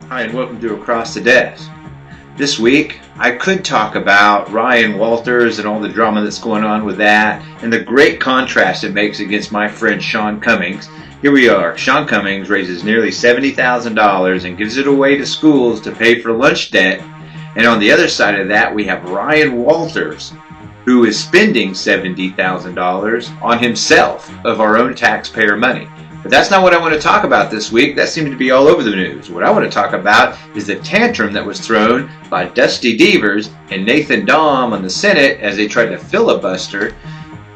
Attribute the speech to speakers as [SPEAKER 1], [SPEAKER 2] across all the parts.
[SPEAKER 1] Hi, and welcome to Across the Desk. This week, I could talk about Ryan Walters and all the drama that's going on with that, and the great contrast it makes against my friend Sean Cummings. Here we are. Sean Cummings raises nearly $70,000 and gives it away to schools to pay for lunch debt. And on the other side of that, we have Ryan Walters, who is spending $70,000 on himself of our own taxpayer money. But that's not what I want to talk about this week. That seemed to be all over the news. What I want to talk about is the tantrum that was thrown by Dusty Deevers and Nathan Dahm on the Senate as they tried to filibuster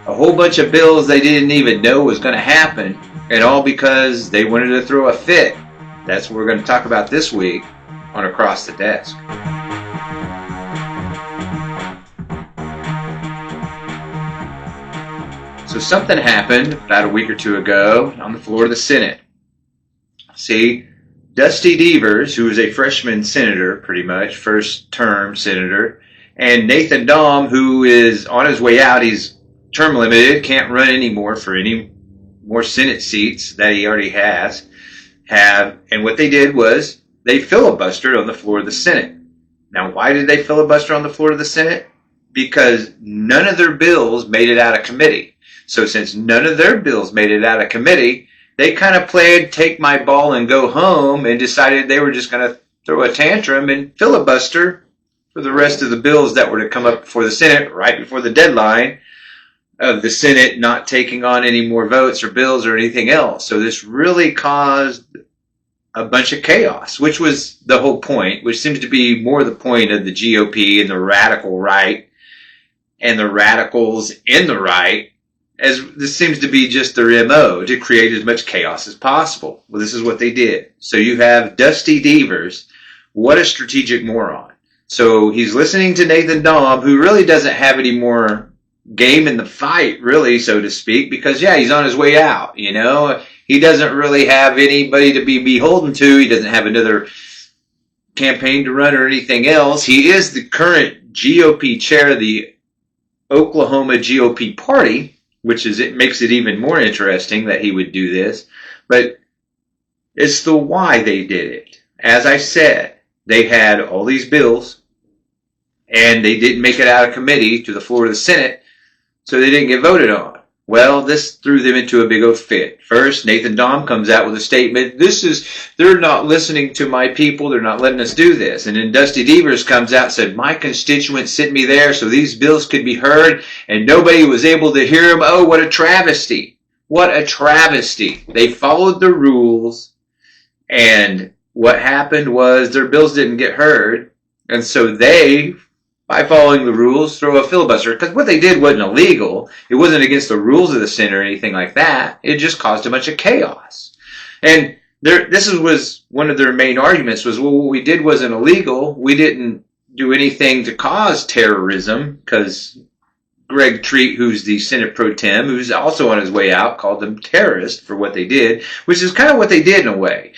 [SPEAKER 1] a whole bunch of bills they didn't even know was going to happen, and all because they wanted to throw a fit. That's what we're going to talk about this week on Across the Desk. So something happened about a week or two ago on the floor of the Senate. See, Dusty Deevers, who is a freshman senator, pretty much, first term senator, and Nathan Dahm, who is on his way out, he's term limited, can't run anymore for any more Senate seats that he already has, and what they did was they filibustered on the floor of the Senate. Now, why did they filibuster on the floor of the Senate? Because none of their bills made it out of committee. So since none of their bills made it out of committee, they kind of played take my ball and go home and decided they were just going to throw a tantrum and filibuster for the rest of the bills that were to come up before the Senate right before the deadline of the Senate not taking on any more votes or bills or anything else. So this really caused a bunch of chaos, which was the whole point, which seems to be more the point of the GOP and the radical right and the radicals in the right, as this seems to be just their MO, to create as much chaos as possible. Well, this is what they did. So you have Dusty Deevers. What a strategic moron. So he's listening to Nathan Dahm, who really doesn't have any more game in the fight, really, so to speak, because, yeah, he's on his way out, you know. He doesn't really have anybody to be beholden to. He doesn't have another campaign to run or anything else. He is the current GOP chair of the Oklahoma GOP party, which is, it makes it even more interesting that he would do this. But it's the why they did it. As I said, they had all these bills, and they didn't make it out of committee to the floor of the Senate, so they didn't get voted on. Well, this threw them into a big old fit. First, Nathan Dahm comes out with a statement, they're not listening to my people, they're not letting us do this. And then Dusty Deevers comes out and said, my constituents sent me there so these bills could be heard, and nobody was able to hear them. Oh, what a travesty. What a travesty. They followed the rules, and what happened was their bills didn't get heard, and so they, by following the rules, throw a filibuster. Because what they did wasn't illegal. It wasn't against the rules of the Senate or anything like that. It just caused a bunch of chaos. And this was one of their main arguments was, well, what we did wasn't illegal. We didn't do anything to cause terrorism, because Greg Treat, who's the Senate pro tem, who's also on his way out, called them terrorists for what they did, which is kind of what they did in a way.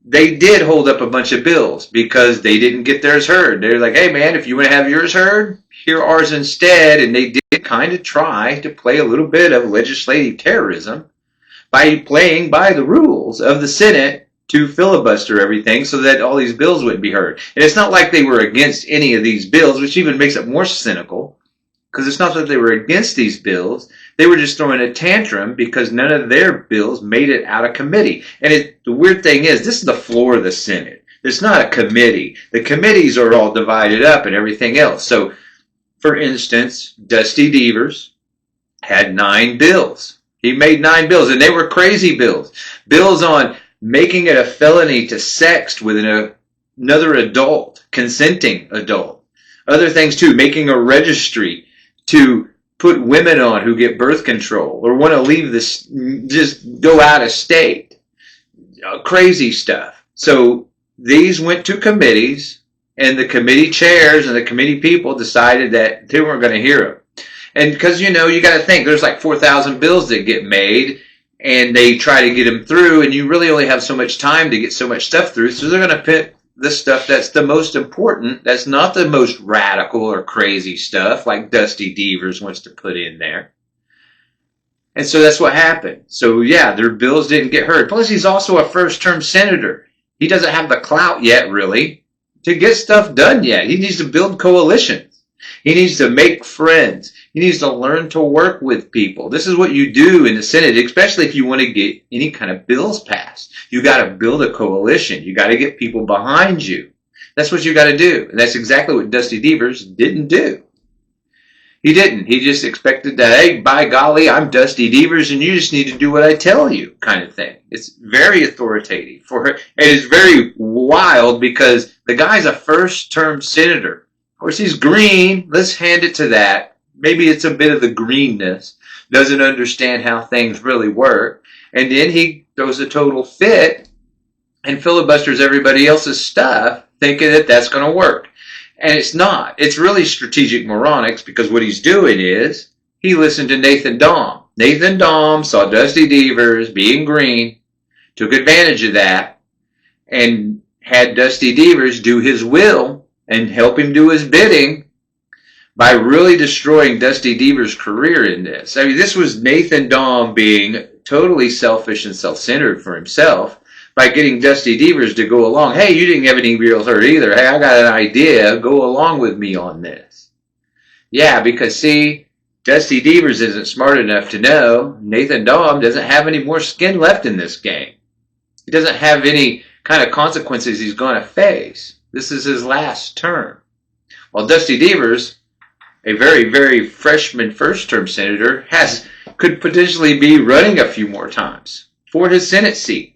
[SPEAKER 1] They did hold up a bunch of bills because they didn't get theirs heard. They're like, hey, man, if you want to have yours heard, hear ours instead. And they did kind of try to play a little bit of legislative terrorism by playing by the rules of the Senate to filibuster everything so that all these bills wouldn't be heard. And it's not like they were against any of these bills, which even makes it more cynical, because it's not that they were against these bills. They were just throwing a tantrum because none of their bills made it out of committee. And the weird thing is, this is the floor of the Senate. It's not a committee. The committees are all divided up and everything else. So, for instance, Dusty Deevers had 9 bills. He made 9 bills, and they were crazy bills. Bills on making it a felony to sext with another adult, consenting adult. Other things, too, making a registry to put women on who get birth control or want to leave this, just go out of state. Crazy stuff. So these went to committees, and the committee chairs and the committee people decided that they weren't going to hear them. And because, you know, you got to think, there's like 4,000 bills that get made, and they try to get them through, and you really only have so much time to get so much stuff through, so they're going to pick the stuff that's the most important, that's not the most radical or crazy stuff like Dusty Deevers wants to put in there. And so that's what happened. So yeah, their bills didn't get heard. Plus, he's also a first-term senator. He doesn't have the clout yet, really, to get stuff done yet. He needs to build coalitions. He needs to make friends. He needs to learn to work with people. This is what you do in the Senate, especially if you want to get any kind of bills passed. You got to build a coalition. You got to get people behind you. That's what you got to do. And that's exactly what Dusty Deevers didn't do. He didn't. He just expected that, hey, by golly, I'm Dusty Deevers and you just need to do what I tell you kind of thing. It's very authoritative for her. And it's very wild because the guy's a first-term senator. Of course, he's green. Let's hand it to that. Maybe it's a bit of the greenness. Doesn't understand how things really work. And then he throws a total fit and filibusters everybody else's stuff thinking that that's going to work. And it's not. It's really strategic moronics because what he's doing is he listened to Nathan Dahm. Nathan Dahm saw Dusty Deevers being green, took advantage of that, and had Dusty Deevers do his will and help him do his bidding by really destroying Dusty Deevers' career in this. I mean, this was Nathan Dahm being totally selfish and self-centered for himself by getting Dusty Deevers to go along. Hey, you didn't have any real hurt either. Hey, I got an idea. Go along with me on this. Yeah, because see, Dusty Deevers isn't smart enough to know Nathan Dahm doesn't have any more skin left in this game. He doesn't have any kind of consequences he's going to face. This is his last term. While Dusty Deevers, a very, very freshman first-term senator, could potentially be running a few more times for his Senate seat.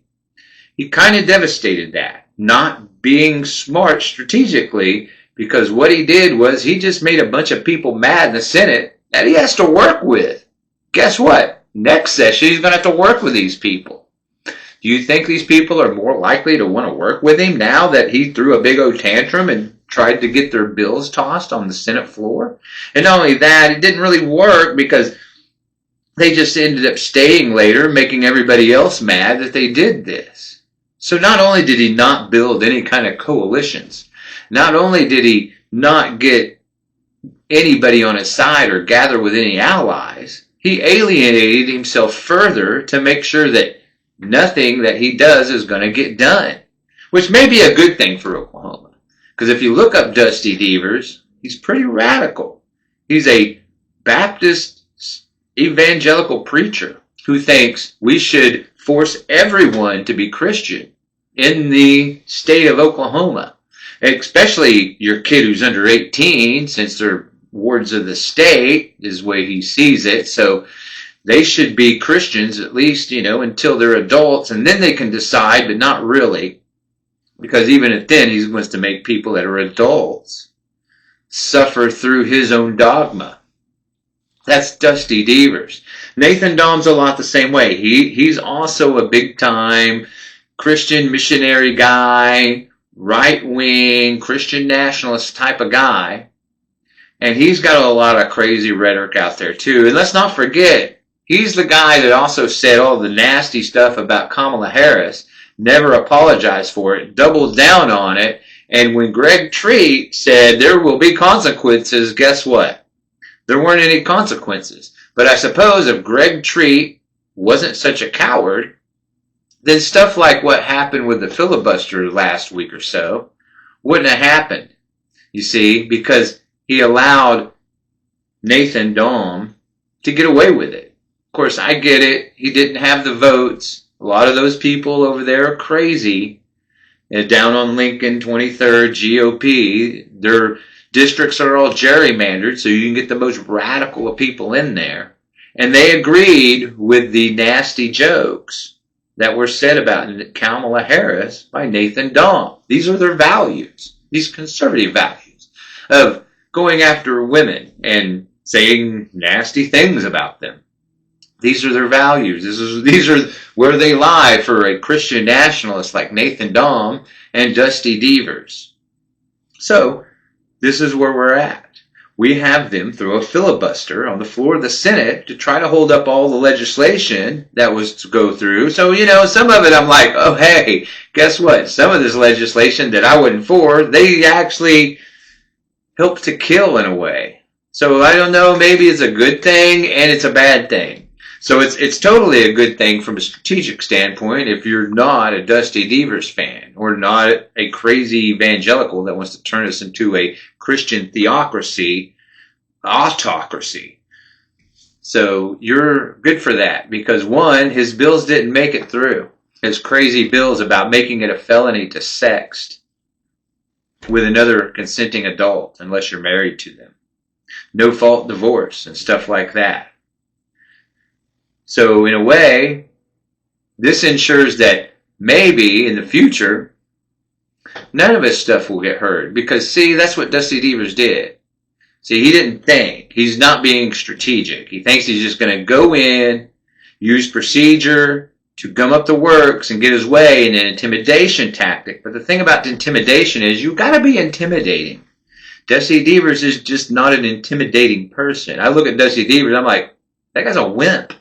[SPEAKER 1] He kind of devastated that, not being smart strategically, because what he did was he just made a bunch of people mad in the Senate that he has to work with. Guess what? Next session, he's going to have to work with these people. Do you think these people are more likely to want to work with him now that he threw a big old tantrum and tried to get their bills tossed on the Senate floor? And not only that, it didn't really work because they just ended up staying later, making everybody else mad that they did this. So not only did he not build any kind of coalitions, not only did he not get anybody on his side or gather with any allies, he alienated himself further to make sure that nothing that he does is going to get done, which may be a good thing for Oklahoma. Because if you look up Dusty Deevers, he's pretty radical. He's a Baptist evangelical preacher who thinks we should force everyone to be Christian in the state of Oklahoma, especially your kid who's under 18, since they're wards of the state, is the way he sees it. So they should be Christians at least, until they're adults, and then they can decide, but not really, because even at then he wants to make people that are adults suffer through his own dogma. That's Dusty Deevers. Nathan Dahm's a lot the same way. He's also a big-time Christian missionary guy, right-wing, Christian nationalist type of guy. And he's got a lot of crazy rhetoric out there, too. And let's not forget, he's the guy that also said all the nasty stuff about Kamala Harris, never apologized for it, doubled down on it. And when Greg Treat said there will be consequences, guess what? There weren't any consequences. But I suppose if Greg Treat wasn't such a coward, then stuff like what happened with the filibuster last week or so wouldn't have happened. You see, because he allowed Nathan Dahm to get away with it. Of course, I get it. He didn't have the votes. A lot of those people over there are crazy. Down on Lincoln, 23rd, GOP, their districts are all gerrymandered, so you can get the most radical of people in there. And they agreed with the nasty jokes that were said about Kamala Harris by Nathan Dahm. These are their values, these conservative values of going after women and saying nasty things about them. These are their values. These are where they lie for a Christian nationalist like Nathan Dahm and Dusty Deevers. So, this is where we're at. We have them throw a filibuster on the floor of the Senate to try to hold up all the legislation that was to go through. So, some of it I'm like, oh, hey, guess what? Some of this legislation that I wasn't for, they actually helped to kill in a way. So, I don't know, maybe it's a good thing and it's a bad thing. So it's totally a good thing from a strategic standpoint if you're not a Dusty Deevers fan or not a crazy evangelical that wants to turn us into a Christian theocracy, autocracy. So you're good for that because, one, his bills didn't make it through. His crazy bills about making it a felony to sext with another consenting adult unless you're married to them. No fault divorce and stuff like that. So in a way, this ensures that maybe in the future, none of his stuff will get heard. Because, see, that's what Dusty Deevers did. See, he didn't think. He's not being strategic. He thinks he's just going to go in, use procedure to gum up the works and get his way in an intimidation tactic. But the thing about intimidation is you've got to be intimidating. Dusty Deevers is just not an intimidating person. I look at Dusty Deevers, I'm like, that guy's a wimp.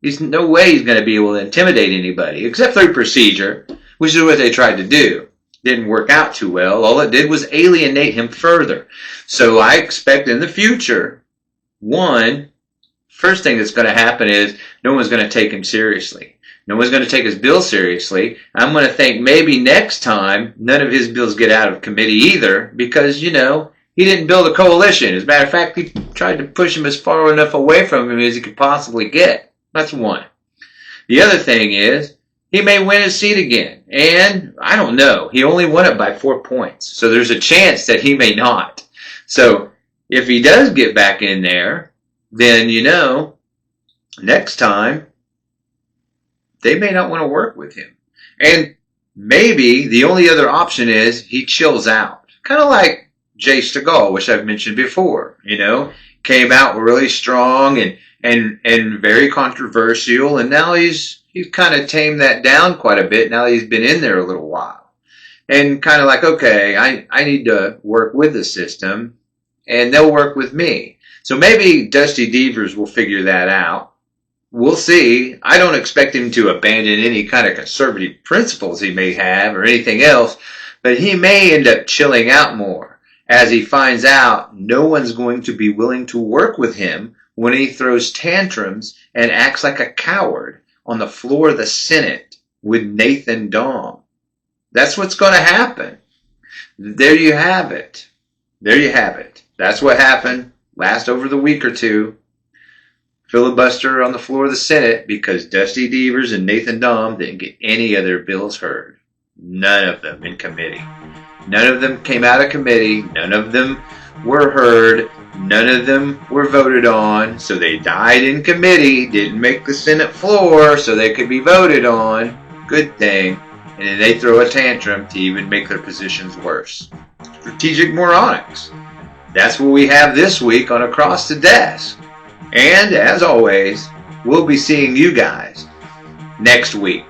[SPEAKER 1] There's no way he's going to be able to intimidate anybody, except through procedure, which is what they tried to do. Didn't work out too well. All it did was alienate him further. So I expect in the future, first thing that's going to happen is no one's going to take him seriously. No one's going to take his bill seriously. I'm going to think maybe next time none of his bills get out of committee either because, he didn't build a coalition. As a matter of fact, he tried to push him as far enough away from him as he could possibly get. That's one. The other thing is, he may win his seat again. And, I don't know, he only won it by 4 points. So there's a chance that he may not. So, if he does get back in there, then, next time, they may not want to work with him. And maybe the only other option is he chills out. Kind of like Jay Stegall, which I've mentioned before, came out really strong and very controversial, and now he's kind of tamed that down quite a bit now that he's been in there a little while. And kind of like, okay, I need to work with the system, and they'll work with me. So maybe Dusty Deevers will figure that out. We'll see. I don't expect him to abandon any kind of conservative principles he may have or anything else, but he may end up chilling out more as he finds out no one's going to be willing to work with him when he throws tantrums and acts like a coward on the floor of the Senate with Nathan Dahm. That's what's going to happen. There you have it. There you have it. That's what happened last over the week or two. Filibuster on the floor of the Senate because Dusty Deevers and Nathan Dahm didn't get any of their bills heard. None of them in committee. None of them came out of committee. None of them were heard. None of them were voted on. So they died in committee. Didn't make the Senate floor so they could be voted on. Good thing. And then they throw a tantrum to even make their positions worse. Strategic moronics. That's what we have this week on Across the Desk. And as always, we'll be seeing you guys next week.